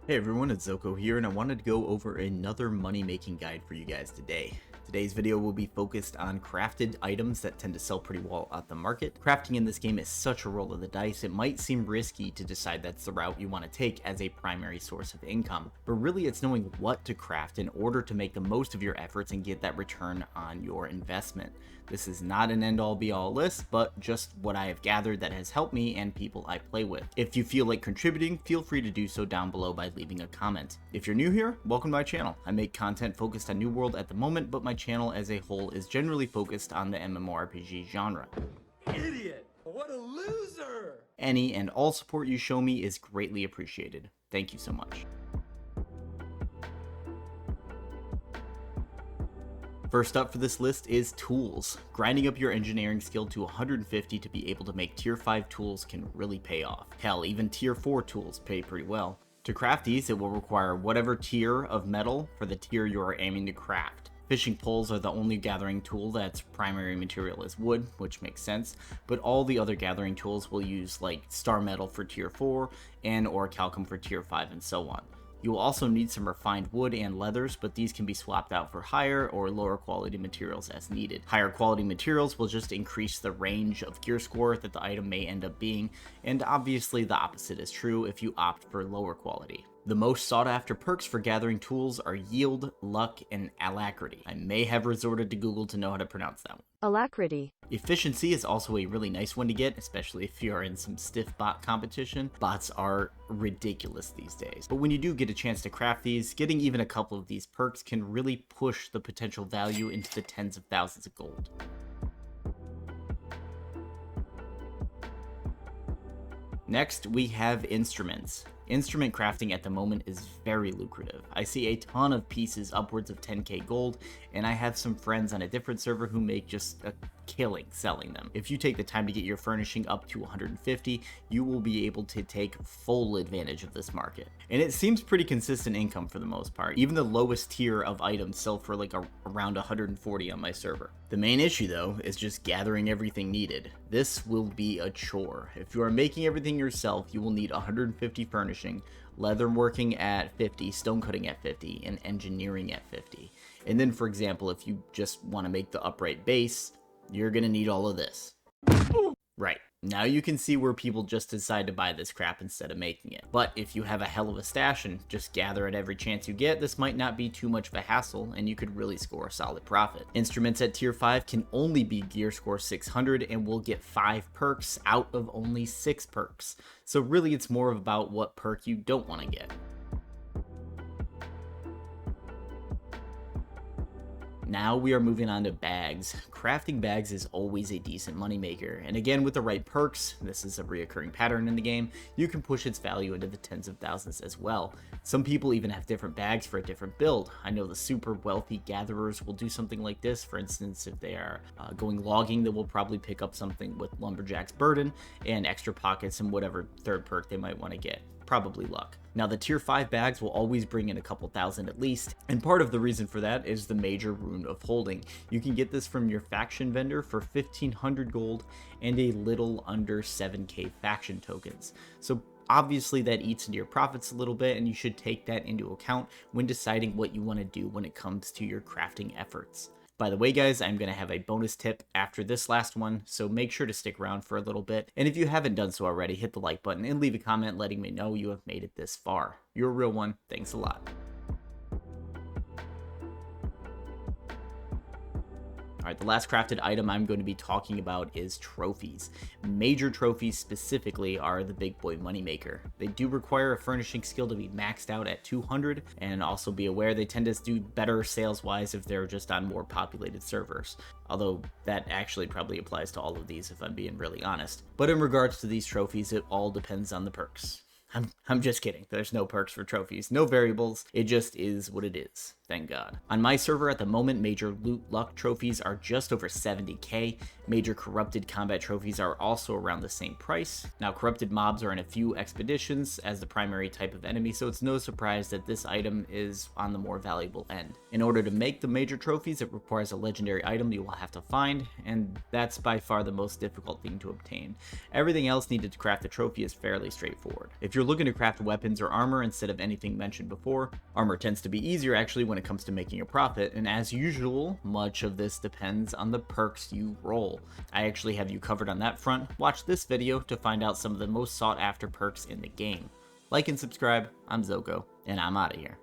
Hey everyone, it's Zoko here, and I wanted to go over another money making guide for you guys today. Today's video will be focused on crafted items that tend to sell pretty well at the market. Crafting in this game is such a roll of the dice, it might seem risky to decide that's the route you want to take as a primary source of income, but really it's knowing what to craft in order to make the most of your efforts and get that return on your investment. This is not an end-all be-all list, but just what I have gathered that has helped me and people I play with. If you feel like contributing, feel free to do so down below by leaving a comment. If you're new here, welcome to my channel. I make content focused on New World at the moment, but my channel as a whole is generally focused on the MMORPG genre. Idiot! What a loser! Any and all support you show me is greatly appreciated. Thank you so much. First up for this list is tools. Grinding up your engineering skill to 150 to be able to make tier 5 tools can really pay off. Hell, even tier 4 tools pay pretty well. To craft these, it will require whatever tier of metal for the tier you are aiming to craft. Fishing poles are the only gathering tool that's primary material is wood, which makes sense, but all the other gathering tools will use like star metal for tier 4 and orichalcum for tier 5 and so on. You will also need some refined wood and leathers, but these can be swapped out for higher or lower quality materials as needed. Higher quality materials will just increase the range of gear score that the item may end up being, and obviously the opposite is true if you opt for lower quality. The most sought after perks for gathering tools are Yield, Luck, and Alacrity. I may have resorted to Google to know how to pronounce that one. Alacrity. Efficiency is also a really nice one to get, especially if you are in some stiff bot competition. Bots are ridiculous these days. But when you do get a chance to craft these, getting even a couple of these perks can really push the potential value into the tens of thousands of gold. Next, we have instruments. Instrument crafting at the moment is very lucrative. I see a ton of pieces upwards of 10k gold, and I have some friends on a different server who make just a killing selling them. If you take the time to get your furnishing up to 150, you will be able to take full advantage of this market. And it seems pretty consistent income for the most part. Even the lowest tier of items sell for like around 140 on my server. The main issue though is just gathering everything needed. This will be a chore. If you are making everything yourself, you will need 150 furnishing, leatherworking at 50, stonecutting at 50, and engineering at 50. And then for example, if you just want to make the upright base, you're gonna need all of this. Right. Now you can see where people just decide to buy this crap instead of making it. But if you have a hell of a stash and just gather at every chance you get, this might not be too much of a hassle and you could really score a solid profit. Instruments at tier 5 can only be gear score 600 and will get 5 perks out of only 6 perks. So really it's more about what perk you don't want to get. Now we are moving on to bags. Crafting bags is always a decent moneymaker, and again with the right perks, this is a reoccurring pattern in the game, you can push its value into the tens of thousands as well. Some people even have different bags for a different build. I know the super wealthy gatherers will do something like this. For instance, if they are going logging, they will probably pick up something with Lumberjack's Burden and extra pockets and whatever third perk they might want to get. Probably luck. Now the tier 5 bags will always bring in a couple thousand at least, and part of the reason for that is the major rune of holding. You can get this from your faction vendor for 1500 gold and a little under 7k faction tokens. So obviously that eats into your profits a little bit, and you should take that into account when deciding what you want to do when it comes to your crafting efforts. By the way guys, I'm going to have a bonus tip after this last one, so make sure to stick around for a little bit. And if you haven't done so already, hit the like button and leave a comment letting me know you have made it this far. You're a real one. Thanks a lot. Alright, the last crafted item I'm going to be talking about is trophies. Major trophies specifically are the big boy moneymaker. They do require a furnishing skill to be maxed out at 200, and also be aware they tend to do better sales wise if they're just on more populated servers. Although that actually probably applies to all of these if I'm being really honest. But in regards to these trophies, it all depends on the perks. I'm just kidding. There's no perks for trophies, no variables. It just is what it is. Thank God. On my server at the moment, major loot luck trophies are just over 70k. Major corrupted combat trophies are also around the same price. Now, corrupted mobs are in a few expeditions as the primary type of enemy, so it's no surprise that this item is on the more valuable end. In order to make the major trophies, it requires a legendary item you will have to find, and that's by far the most difficult thing to obtain. Everything else needed to craft the trophy is fairly straightforward. If you're looking to craft weapons or armor instead of anything mentioned before, armor tends to be easier actually when it comes to making a profit, and as usual, much of this depends on the perks you roll. I actually have you covered on that front. Watch this video to find out some of the most sought after perks in the game. Like and subscribe. I'm Zoko, and I'm out of here.